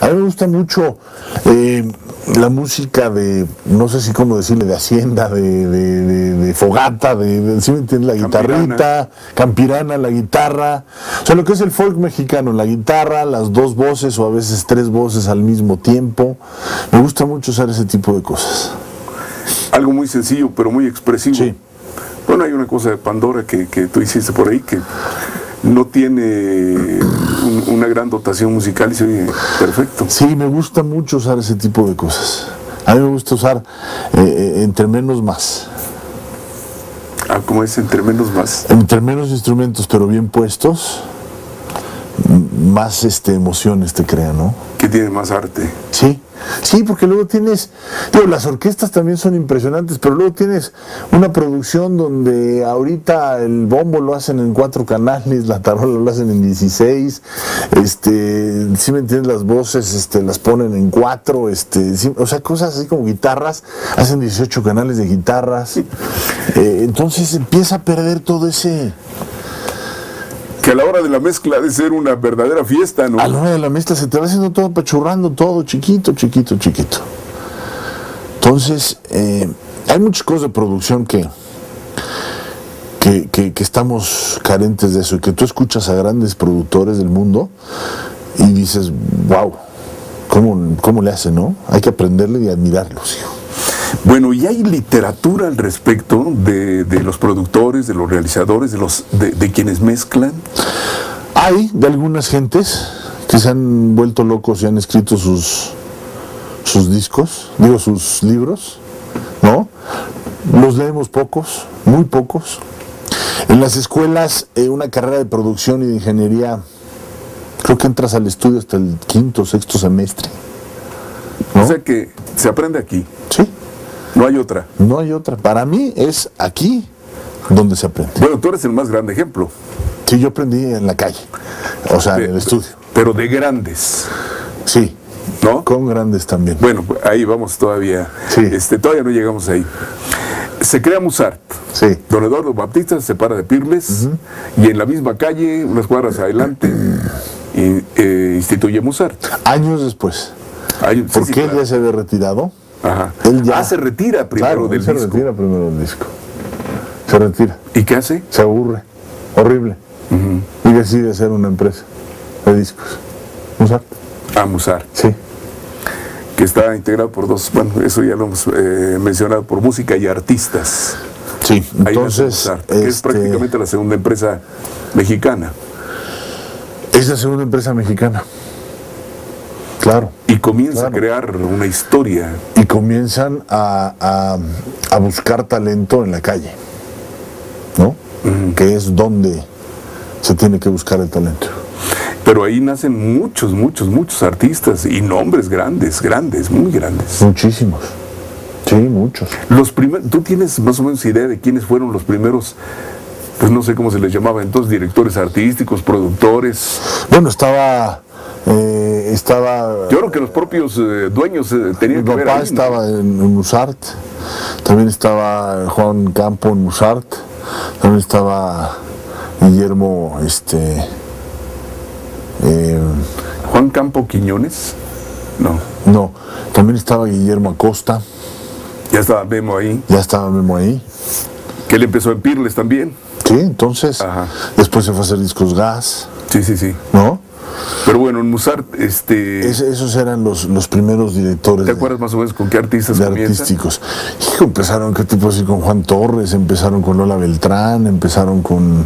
A mí me gusta mucho la música de, no sé si cómo decirle, de hacienda, de fogata, ¿sí me entiendes? La guitarrita, campirana, la guitarra. O sea, lo que es el folk mexicano, la guitarra, las dos voces o a veces tres voces al mismo tiempo. Me gusta mucho usar ese tipo de cosas. Algo muy sencillo, pero muy expresivo. Sí. Bueno, hay una cosa de Pandora que tú hiciste por ahí que no tiene una gran dotación musical y se oye perfecto. Sí, me gusta mucho usar ese tipo de cosas. A mí me gusta usar entre menos más. Ah, ¿cómo es? Entre menos más. Entre menos instrumentos, pero bien puestos, más emociones te crean, ¿no? Que tiene más arte. Sí, sí, porque luego tienes, digo, las orquestas también son impresionantes, pero luego tienes una producción donde ahorita el bombo lo hacen en 4 canales, la tarola lo hacen en 16, si me entiendes, las voces las ponen en 4, sí, o sea, cosas así como guitarras, hacen 18 canales de guitarras, entonces empieza a perder todo ese... Que a la hora de la mezcla ha de ser una verdadera fiesta, ¿no? A la hora de la mezcla se te va haciendo todo apachurrando, todo chiquito, chiquito, chiquito. Entonces, hay muchas cosas de producción que estamos carentes de eso, y que tú escuchas a grandes productores del mundo y dices, wow, ¿cómo le hacen, no? Hay que aprenderle y admirarlos, hijo. Bueno, y hay literatura al respecto de los productores, de los realizadores, de quienes mezclan. Hay de algunas gentes que se han vuelto locos y han escrito sus discos, digo, sus libros, ¿no? Los leemos pocos, muy pocos. En las escuelas, una carrera de producción y de ingeniería, creo que entras al estudio hasta el 5º o 6º semestre, ¿no? O sea que se aprende aquí. Sí. No hay otra. No hay otra. Para mí es aquí donde se aprende. Bueno, tú eres el más grande ejemplo. Sí, yo aprendí en la calle, o sea, en el estudio. Pero de grandes. Sí, ¿no? Con grandes también. Bueno, ahí vamos todavía. Sí. Todavía no llegamos ahí. Se crea Musart. Sí. Don Eduardo Baptista se separa de Pirles y en la misma calle, unas cuadras adelante, instituye Musart. Años después. Porque él ya se había retirado. Ajá. Él ya se retira primero del disco. Se retira primero del disco. Se retira. ¿Y qué hace? Se aburre. Horrible. Y decide hacer una empresa de discos. Musart. Ah, Musart. Sí. Que está integrado por dos, bueno, eso ya lo hemos mencionado, por música y artistas. Sí, entonces... que es prácticamente la segunda empresa mexicana. Es la segunda empresa mexicana. Claro. Y comienza a crear una historia. Y comienzan a buscar talento en la calle, ¿no? Que es donde se tiene que buscar el talento. Pero ahí nacen muchos artistas y nombres grandes, muy grandes. Muchísimos. Sí, muchos. ¿Tú tienes más o menos idea de quiénes fueron los primeros, pues no sé cómo se les llamaba entonces, directores artísticos, productores? Bueno, estaba... Yo creo que los propios dueños tenían que ver ahí, mi papá estaba en Musart, también estaba Juan Campo en Musart, también estaba Guillermo, Juan Campo Quiñones, no, también estaba Guillermo Acosta. Ya estaba Memo ahí. Ya estaba Memo ahí. Que él empezó en Pirles también. Sí, entonces, después se fue a hacer discos Gas. Sí. ¿No? Pero bueno, en Musart, esos eran los primeros directores. ¿Te acuerdas más o menos con qué artistas artísticos? Hijo, empezaron, ¿qué tipo así? Con Juan Torres, empezaron con Lola Beltrán, empezaron con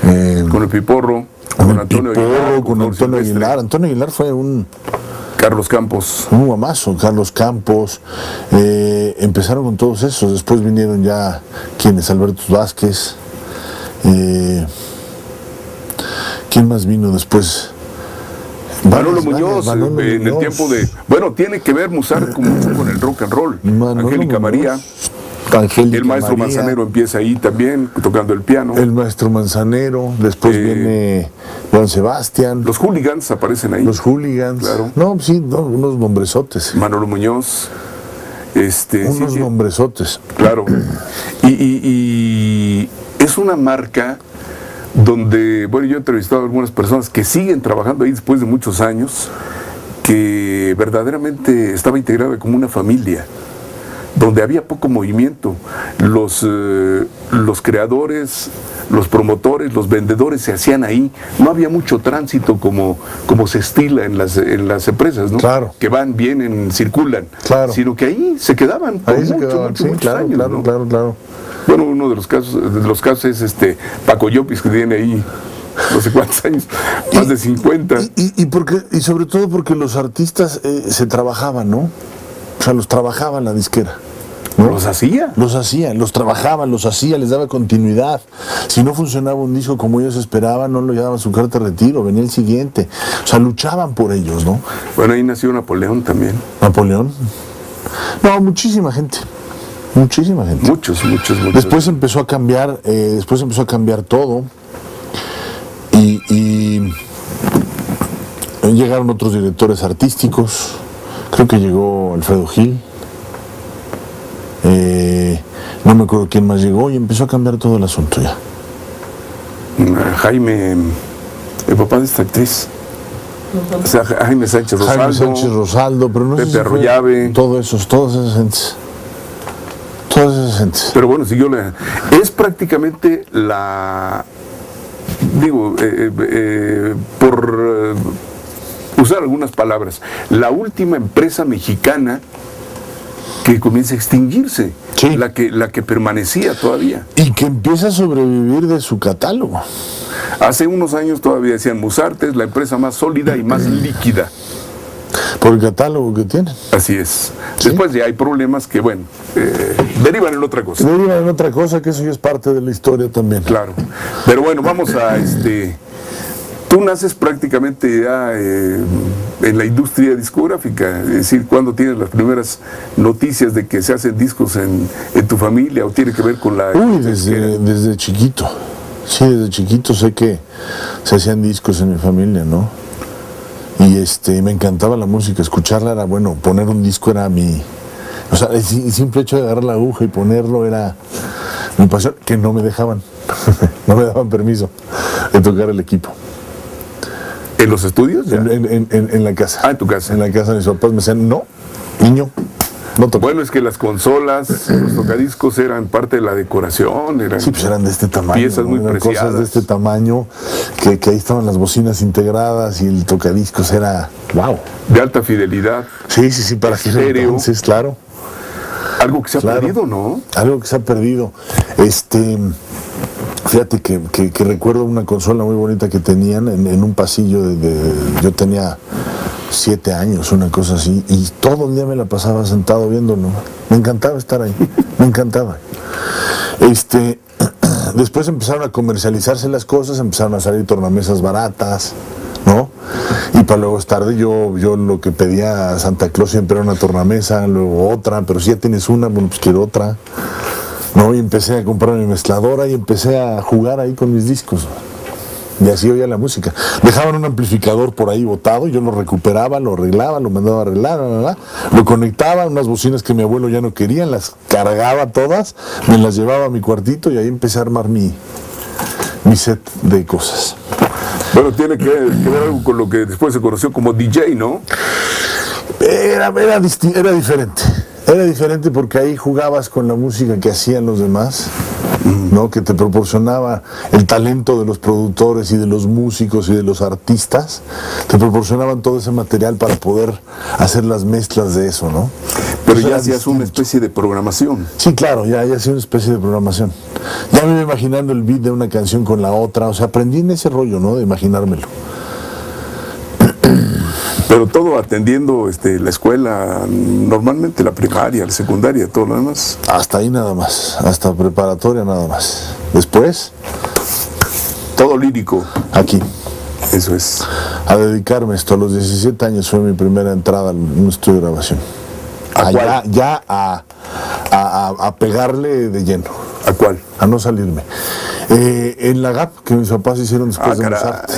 el Piporro, con Antonio Aguilar. Antonio Aguilar fue un... Carlos Campos. Un guamazo, Carlos Campos. Empezaron con todos esos, después vinieron ya, ¿quiénes? Alberto Vázquez. ¿Quién más vino después? Manolo Muñoz, en el tiempo de... Bueno, tiene que ver Musart con el rock and roll. Angélica María. El maestro Manzanero empieza ahí también, tocando el piano. El maestro Manzanero, después viene Juan Sebastián. Los Hooligans aparecen ahí. Los Hooligans. Claro. No, sí, unos nombresotes. Manolo Muñoz. Unos nombresotes. Claro. Y es una marca donde, bueno, yo he entrevistado a algunas personas que siguen trabajando ahí después de muchos años, que verdaderamente estaba integrada como una familia, donde había poco movimiento. Los creadores, los promotores, los vendedores se hacían ahí. No había mucho tránsito como se estila en las empresas, ¿no? Claro. Que van, vienen, circulan. Claro. Sino que ahí se quedaban por muchos años, claro, ¿no? claro. Bueno, uno de los casos es Paco Llopis, que tiene ahí no sé cuántos años, más de 50. Y sobre todo porque los artistas se trabajaban, ¿no? O sea, los trabajaba la disquera, ¿no? ¿Los hacía? Los trabajaban, los hacía, les daba continuidad. Si no funcionaba un disco como ellos esperaban, no lo llevaban su carta de retiro, venía el siguiente. O sea, luchaban por ellos, ¿no? Bueno, ahí nació Napoleón también. ¿Napoleón? No, muchísima gente. Muchísima gente. Muchos. Después empezó a cambiar, todo. Y llegaron otros directores artísticos. Creo que llegó Alfredo Gil. No me acuerdo quién más llegó y empezó a cambiar todo el asunto ya. Jaime, el papá de esta actriz. O sea, Jaime Sánchez Rosaldo, pero no Pepe sé si Arroyave. Todas esas gentes. Pero bueno, siguió es prácticamente por usar algunas palabras, la última empresa mexicana que comienza a extinguirse, sí. la que permanecía todavía. Y que empieza a sobrevivir de su catálogo. Hace unos años todavía decían Musarte es la empresa más sólida y más líquida. Por el catálogo que tienen. Así es. ¿Sí? Después ya hay problemas que, bueno, derivan en otra cosa. Derivan en otra cosa, que eso ya es parte de la historia también. Claro. Pero bueno, vamos a Tú naces prácticamente ya en la industria discográfica, es decir, ¿cuándo tienes las primeras noticias de que se hacen discos en tu familia o tiene que ver con la... Uy, desde chiquito. Sí, desde chiquito sé que se hacían discos en mi familia, ¿no? Y me encantaba la música, escucharla era bueno, poner un disco era mi... O sea, el simple hecho de agarrar la aguja y ponerlo era mi pasión, que no me dejaban, no me daban permiso de tocar el equipo. ¿En los estudios? En la casa. Ah, en tu casa. En la casa de mis papás me decían, no, niño, no toques. Bueno, es que las consolas, los tocadiscos eran parte de la decoración. Sí, pues eran de este tamaño. Piezas muy preciadas. Cosas de este tamaño, que ahí estaban las bocinas integradas y el tocadiscos era, wow. De alta fidelidad. Sí, para aquel entonces, claro. Algo que se ha perdido, ¿no? Algo que se ha perdido. Fíjate que recuerdo una consola muy bonita que tenían en un pasillo yo tenía 7 años, una cosa así, y todo el día me la pasaba sentado viéndolo. Me encantaba estar ahí, me encantaba. Después empezaron a comercializarse las cosas, empezaron a salir tornamesas baratas, ¿no? Y para luego es tarde, yo lo que pedía a Santa Claus siempre era una tornamesa, luego otra, pero si ya tienes una, bueno, pues quiero otra, ¿no? Y empecé a comprar mi mezcladora y empecé a jugar ahí con mis discos. Y así oía la música. Dejaban un amplificador por ahí botado, yo lo recuperaba, lo arreglaba, lo mandaba a arreglar, lo conectaba, unas bocinas que mi abuelo ya no quería, las cargaba todas, me las llevaba a mi cuartito y ahí empecé a armar mi set de cosas. Bueno, tiene que ver algo con lo que después se conoció como DJ, ¿no? Era diferente. Era diferente porque ahí jugabas con la música que hacían los demás, ¿no? Que te proporcionaba el talento de los productores y de los músicos y de los artistas. Te proporcionaban todo ese material para poder hacer las mezclas de eso, ¿no? Pero ya hacías una especie de programación. Sí, claro, ya hacía una especie de programación. Ya me iba imaginando el beat de una canción con la otra. O sea, aprendí en ese rollo, ¿no? De imaginármelo. Pero todo atendiendo la escuela, normalmente la primaria, la secundaria, todo lo demás. Hasta ahí nada más, hasta preparatoria nada más. Después, todo lírico. Aquí. Eso es. A dedicarme esto. A los 17 años fue mi primera entrada en un estudio de grabación. A pegarle de lleno. ¿A cuál? A no salirme. En la GAP, que mis papás hicieron después de Mozart.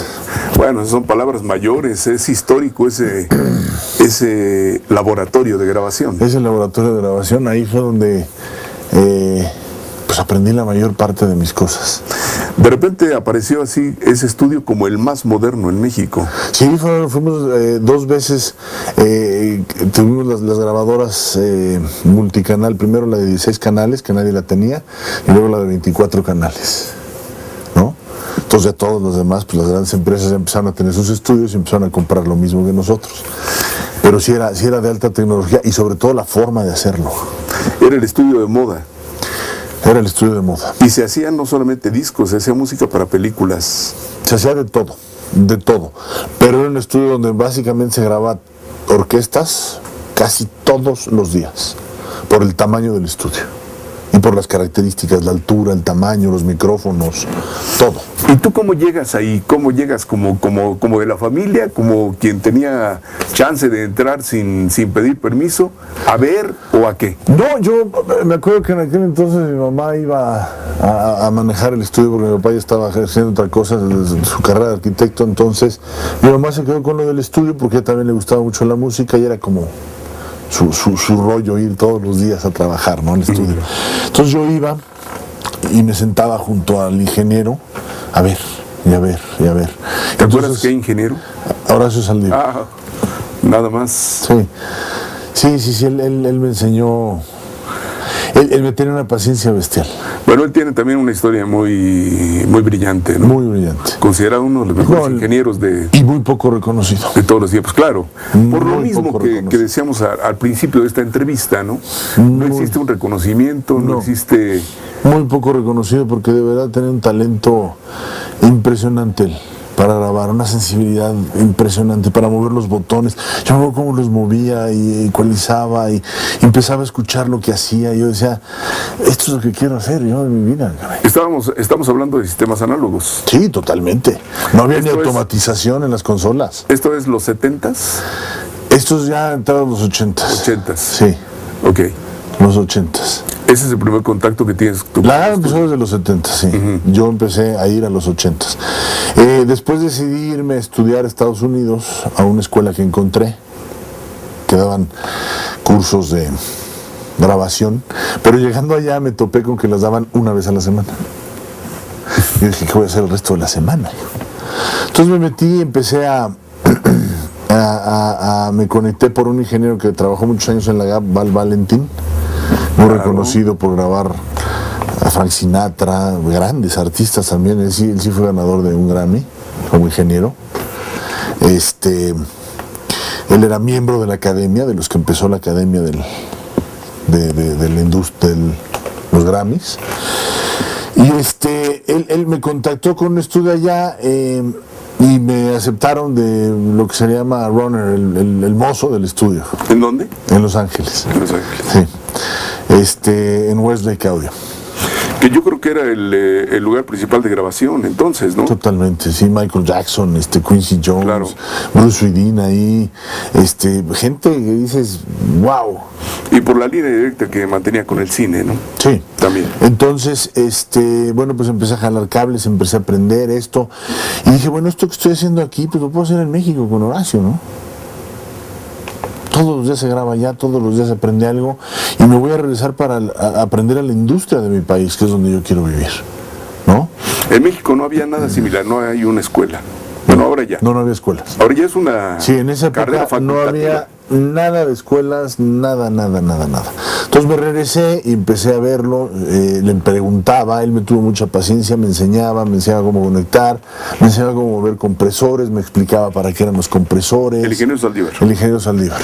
Bueno, son palabras mayores, es histórico ese laboratorio de grabación. Ese laboratorio de grabación, ahí fue donde pues aprendí la mayor parte de mis cosas. De repente apareció así ese estudio como el más moderno en México. Sí, fuimos 2 veces, tuvimos las grabadoras multicanal, primero la de 16 canales, que nadie la tenía, y luego la de 24 canales, ¿no? Entonces ya todos los demás, pues las grandes empresas empezaron a tener sus estudios y empezaron a comprar lo mismo que nosotros. Pero sí era de alta tecnología y sobre todo la forma de hacerlo. Era el estudio de moda. Era el estudio de moda. Y se hacían no solamente discos, se hacía música para películas. Se hacía de todo. Pero era un estudio donde básicamente se grababa orquestas casi todos los días, por el tamaño del estudio y por las características, la altura, el tamaño, los micrófonos, todo. ¿Y tú cómo llegas ahí? ¿Cómo llegas como de la familia, como quien tenía chance de entrar sin pedir permiso, a ver o a qué? No, yo me acuerdo que en aquel entonces mi mamá iba a manejar el estudio porque mi papá ya estaba haciendo otra cosa, su carrera de arquitecto, entonces mi mamá se quedó con lo del estudio porque a ella también le gustaba mucho la música y era como su rollo ir todos los días a trabajar, ¿no? Al estudio. Entonces yo iba y me sentaba junto al ingeniero a ver. ¿Te acuerdas qué ingeniero? Horacio Saldívar. Ah, nada más. Sí, él me enseñó. Él me tiene una paciencia bestial. Bueno, él tiene también una historia muy brillante, ¿no? Muy brillante. Considerado uno de los mejores ingenieros de... Y muy poco reconocido. De todos los tiempos, claro. Por lo mismo que decíamos al principio de esta entrevista, ¿no? No existe un reconocimiento, no existe... Muy poco reconocido porque de verdad tenía un talento impresionante él para grabar, una sensibilidad impresionante para mover los botones. Yo me acuerdo cómo los movía y ecualizaba y empezaba a escuchar lo que hacía y yo decía, esto es lo que quiero hacer yo en mi vida. Estamos hablando de sistemas análogos. Sí, totalmente. No había ni automatización en las consolas. ¿Esto es los 70s? Estos ya entraron los 80s. 80s. Sí. Ok. Los 80s. Ese es el primer contacto que tienes tú. La empezó desde los 70, sí. Yo empecé a ir a los 80s. Después decidí irme a estudiar a Estados Unidos a una escuela que encontré, que daban cursos de grabación, pero llegando allá me topé con que las daban una vez a la semana. Y dije, ¿qué voy a hacer el resto de la semana? Entonces me metí y empecé me conecté por un ingeniero que trabajó muchos años en la GAP, Val Valentín, muy reconocido por grabar a Frank Sinatra, grandes artistas también. Él sí fue ganador de un Grammy como ingeniero. Él era miembro de la academia, de los que empezó la academia de la industria de los Grammys. Y él me contactó con un estudio allá y me aceptaron de lo que se llama runner, el mozo del estudio. ¿En dónde? En Los Ángeles. En Los Ángeles. Sí. En Westlake Audio. Que yo creo que era el lugar principal de grabación entonces, ¿no? Totalmente, sí. Michael Jackson, Quincy Jones, claro. Bruce Swedin ahí, gente que dices, wow. Y por la línea directa que mantenía con el cine, ¿no? Sí. También. Entonces, bueno, pues empecé a jalar cables, empecé a aprender esto. Y dije, bueno, esto que estoy haciendo aquí, pues lo puedo hacer en México con Horacio, ¿no? Todos los días se graba allá, todos los días se aprende algo y me voy a regresar para aprender a la industria de mi país, que es donde yo quiero vivir, ¿no? En México no había nada similar, no hay una escuela. Bueno, ahora ya. No había escuelas. Ahora ya es una sí, en esa época no había nada de escuelas, nada. Entonces me regresé y empecé a verlo, le preguntaba, él me tuvo mucha paciencia, me enseñaba cómo conectar, me enseñaba cómo mover compresores, me explicaba para qué eran los compresores. El ingeniero Saldívar. El ingeniero Saldívar,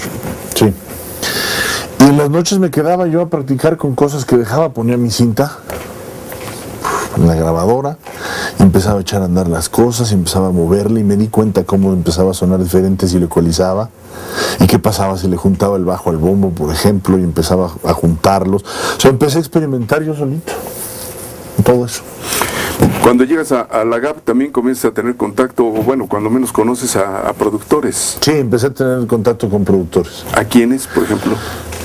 sí. Y en las noches me quedaba yo a practicar con cosas que dejaba, ponía mi cinta en la grabadora, empezaba a echar a andar las cosas, empezaba a moverle y me di cuenta cómo empezaba a sonar diferente si lo ecualizaba y qué pasaba si le juntaba el bajo al bombo, por ejemplo, y empezaba a juntarlos. O sea, empecé a experimentar yo solito todo eso. Cuando llegas a la GAP también comienzas a tener contacto, o bueno, cuando menos conoces a productores. Sí, empecé a tener contacto con productores. ¿A quiénes, por ejemplo?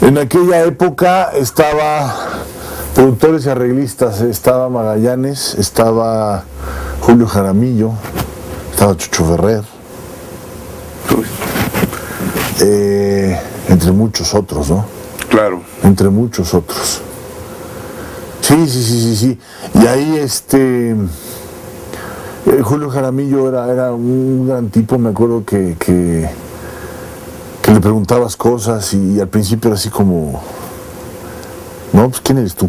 En aquella época estaba productores y arreglistas, estaba Magallanes, estaba Julio Jaramillo, estaba Chucho Ferrer, entre muchos otros, ¿no? Claro. Entre muchos otros. Sí. Y ahí Julio Jaramillo era un gran tipo, me acuerdo que le preguntabas cosas y al principio era así como, no, pues ¿quién eres tú?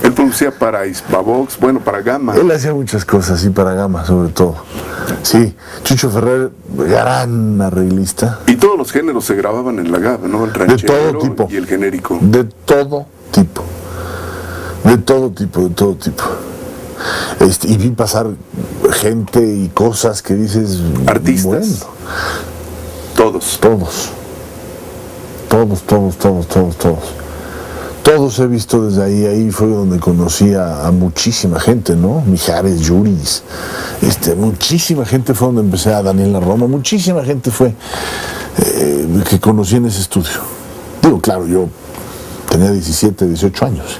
Él producía para Hispavox, bueno, para Gama. Él hacía muchas cosas, sí, para Gama sobre todo. Sí, Chucho Ferrer, gran arreglista. Y todos los géneros se grababan en la Gama, ¿no? El ranchero de todo tipo. Y el genérico. De todo tipo. De todo tipo. Y vi pasar gente y cosas que dices... Artistas. Bueno, Todos. Todos he visto desde ahí. Ahí fue donde conocí a muchísima gente, ¿no? Mijares, Yuris, muchísima gente fue donde empecé, a Daniela Roma, muchísima gente fue que conocí en ese estudio. Digo, claro, yo tenía 17, 18 años.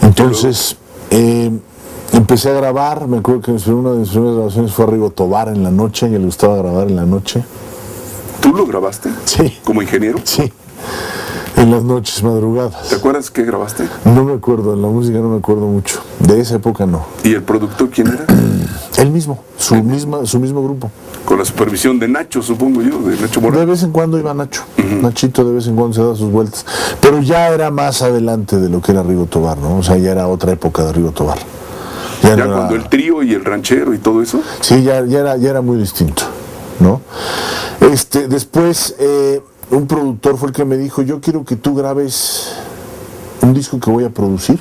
Entonces, empecé a grabar. Me acuerdo que una de mis primeras grabaciones fue a Rigo Tobar en la noche, y le gustaba grabar en la noche. ¿Tú lo grabaste? Sí. ¿Como ingeniero? Sí. En las noches, madrugadas. ¿Te acuerdas qué grabaste? No me acuerdo, en la música no me acuerdo mucho. De esa época no. ¿Y el productor quién era? Él mismo, su mismo grupo. Con la supervisión de Nacho, supongo yo, de Nacho Morán. De vez en cuando iba Nacho. Nachito de vez en cuando se da sus vueltas. Pero ya era más adelante de lo que era Rigo Tobar, ¿no? O sea, ya era otra época de Rigo Tobar. Ya cuando el trío y el ranchero y todo eso. Sí, ya era muy distinto, ¿no? Después, un productor fue el que me dijo, yo quiero que tú grabes un disco que voy a producir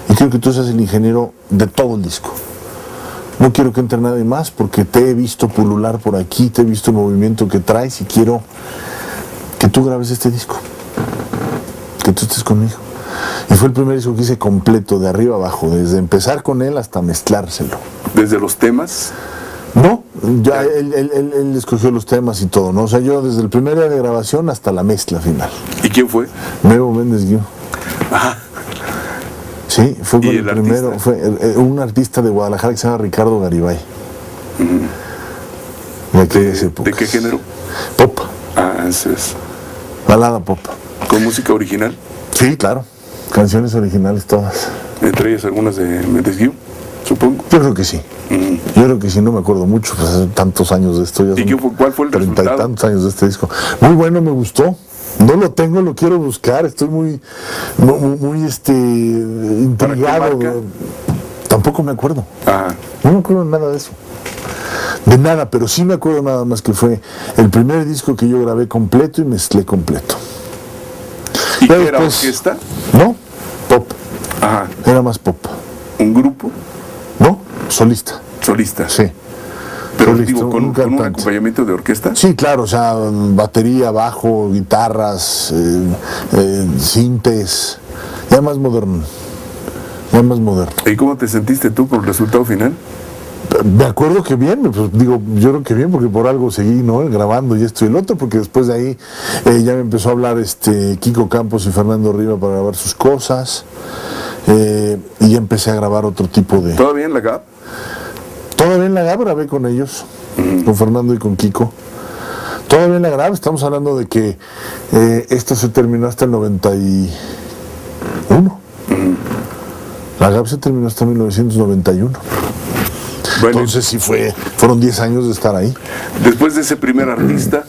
y quiero que tú seas el ingeniero de todo el disco. No quiero que entre nadie más porque te he visto pulular por aquí, te he visto el movimiento que traes y quiero que tú grabes este disco, que tú estés conmigo. Y fue el primer disco que hice completo, de arriba abajo, desde empezar con él hasta mezclárselo. ¿Desde los temas? No, ya él escogió los temas y todo, ¿no? O sea, yo desde el primer día de grabación hasta la mezcla final. ¿Y quién fue? Memo Méndez Guiú. Ajá. Sí, fue ¿Y el primero, artista? fue un artista de Guadalajara que se llama Ricardo Garibay. ¿De qué género? Pop. Ah, eso es. Balada pop. ¿Con música original? Sí, claro. Canciones originales todas. ¿Entre ellas algunas de Méndez Guiú, supongo? Yo creo que sí. Yo creo que sí, no me acuerdo mucho, pues hace tantos años de esto. Ya ¿Y cuál fue el 30 resultado? y tantos años de este disco. Muy bueno, me gustó. No lo tengo, lo quiero buscar. Estoy muy intrigado. Tampoco me acuerdo. Ajá. No me acuerdo nada de eso. De nada, pero sí me acuerdo nada más que fue el primer disco que yo grabé completo y mezclé completo. ¿Y qué era, orquesta? No, pop. Ajá. Era más pop. ¿Un grupo? No, solista. Solista. Sí. Pero solista, digo, ¿con un acompañamiento de orquesta? Sí, claro, o sea, batería, bajo, guitarras, sintes, ya más moderno. ¿Y cómo te sentiste tú con el resultado final? Me acuerdo que bien, pues digo, yo creo que bien, porque por algo seguí, ¿no? Grabando y esto y el otro, porque después de ahí ya me empezó a hablar Kiko Campos y Fernando Riva para grabar sus cosas, y ya empecé a grabar otro tipo de... ¿Todavía en la GAP? Todavía en la GAP grabé con ellos, con Fernando y con Kiko. Todavía en la GAP, estamos hablando de que esto se terminó hasta el 91. La GAP se terminó hasta 1991. Bueno, entonces sí fueron 10 años de estar ahí. Después de ese primer artista,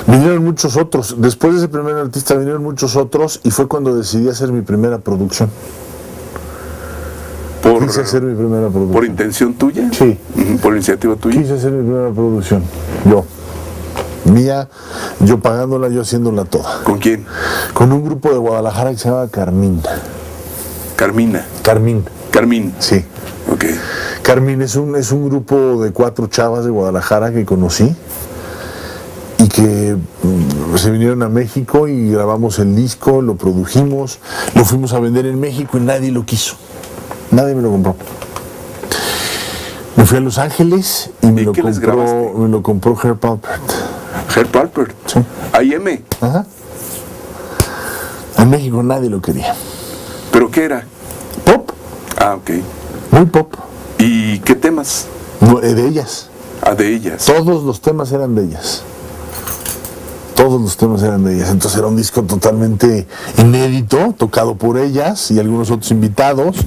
vinieron muchos otros. Después de ese primer artista vinieron muchos otros y fue cuando decidí hacer mi primera producción. Quise hacer mi primera producción. ¿Por intención tuya? Sí. ¿Por iniciativa tuya? Quise hacer mi primera producción. Mía, yo pagándola, yo haciéndola toda. ¿Con quién? Con un grupo de Guadalajara que se llama Carmín. Carmín. Sí. Ok. Carmín es un grupo de 4 chavas de Guadalajara que conocí y que se vinieron a México y grabamos el disco, lo produjimos, lo fuimos a vender en México y nadie lo quiso. Nadie me lo compró. Me fui a Los Ángeles y me lo compró Herb Alpert. ¿Herb Alpert? Sí. A.I.M. Ajá. En México nadie lo quería. ¿Pero qué era? Pop. Ah, ok. Muy pop. ¿Y qué temas? De ellas. Ah, de ellas. Todos los temas eran de ellas. Todos los temas eran de ellas, entonces era un disco totalmente inédito, tocado por ellas y algunos otros invitados.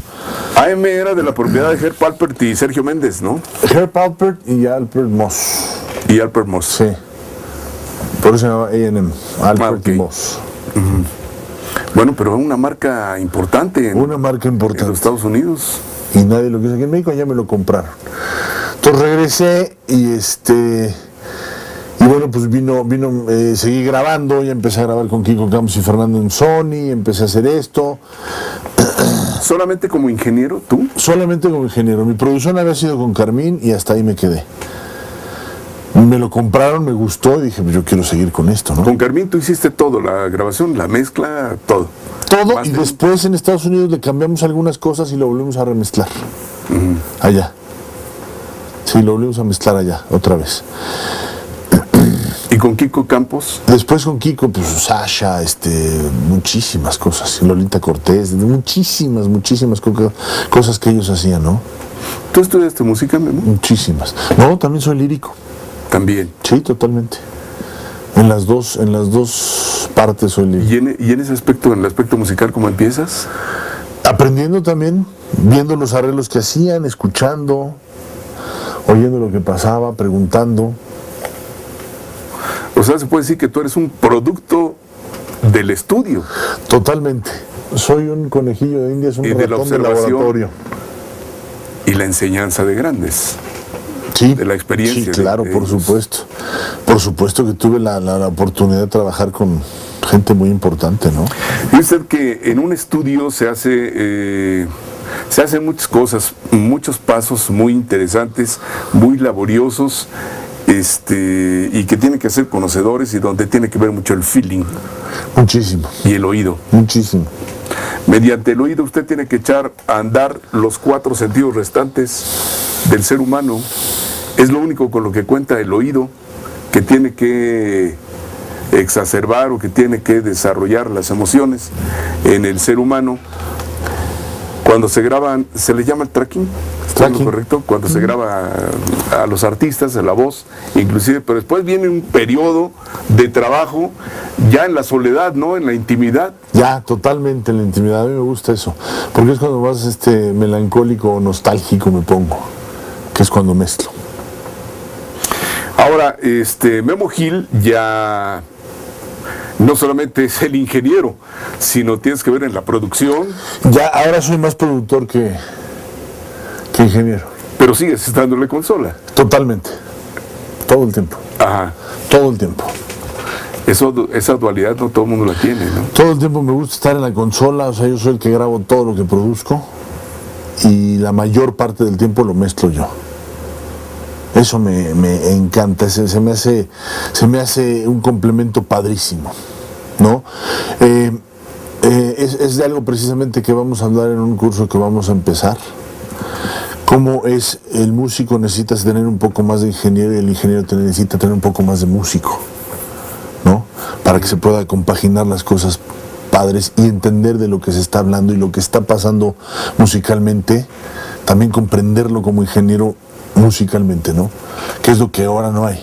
AM era de la propiedad de Herb Alpert y Sergio Méndez, ¿no? Herb Alpert y Alpert Moss. Y Alpert Moss. Sí. Por eso se llamaba A&M, Alpert y Moss. Bueno, pero es una marca importante una marca importante en los Estados Unidos. Y nadie lo quiso aquí en México, ya me lo compraron. Entonces regresé y y bueno, pues seguí grabando, ya empecé a grabar con Kiko Campos y Fernando en Sony, empecé a hacer esto. ¿Solamente como ingeniero, tú? Solamente como ingeniero. Mi producción había sido con Carmín y hasta ahí me quedé. Me lo compraron, me gustó y dije, pues yo quiero seguir con esto, ¿no? Con Carmín tú hiciste todo, la grabación, la mezcla, todo. Todo, y después en Estados Unidos le cambiamos algunas cosas y lo volvimos a remezclar. Allá. Sí, lo volvimos a mezclar allá, otra vez. ¿Y con Kiko Campos? Después con Kiko, pues Sasha, muchísimas cosas. Lolita Cortés, muchísimas cosas que ellos hacían, ¿no? ¿Tú estudiaste música, Memo? Muchísimas. No, también soy lírico. ¿También? Sí, totalmente. En las dos partes soy lírico. ¿Y en ese aspecto, en el aspecto musical, cómo empiezas? Aprendiendo también, viendo los arreglos que hacían, escuchando, oyendo lo que pasaba, preguntando. O sea, se puede decir que tú eres un producto del estudio. Totalmente. Soy un conejillo de Indias, un ratón de laboratorio. Y la enseñanza de grandes. Sí, de la experiencia. Sí, claro, por supuesto. Por supuesto que tuve la oportunidad de trabajar con gente muy importante, ¿no? Y usted que en un estudio se hacen muchas cosas, muchos pasos muy interesantes, muy laboriosos, y que tienen que ser conocedores y donde tiene que ver mucho el feeling. Muchísimo. Y el oído. Muchísimo. Mediante el oído usted tiene que echar a andar los 4 sentidos restantes del ser humano. Es lo único con lo que cuenta el oído, que tiene que exacerbar o que tiene que desarrollar las emociones en el ser humano. Cuando se graban, ¿se le llama el tracking? ¿Está lo correcto? Cuando se graba a los artistas, a la voz, inclusive, pero después viene un periodo de trabajo ya en la soledad, ¿no? En la intimidad. Ya, totalmente en la intimidad. A mí me gusta eso, porque es cuando más melancólico o nostálgico me pongo, que es cuando mezclo. Ahora, Memo Gil ya no solamente es el ingeniero, sino tienes que ver en la producción. Ya, ahora soy más productor que ingeniero. Pero sigues dándole consola. Totalmente. Todo el tiempo. Ajá. Todo el tiempo. Esa dualidad no todo el mundo la tiene, ¿no? Todo el tiempo me gusta estar en la consola, o sea, yo soy el que grabo todo lo que produzco y la mayor parte del tiempo lo mezclo yo. Eso me encanta, se me hace un complemento padrísimo, ¿no? Es de algo precisamente que vamos a hablar en un curso que vamos a empezar. Cómo es el músico necesita tener un poco más de ingeniero y el ingeniero necesita tener un poco más de músico, ¿no? Para que se pueda compaginar las cosas padres y entender de lo que se está hablando y lo que está pasando musicalmente, también comprenderlo como ingeniero musicalmente, ¿no? Que es lo que ahora no hay.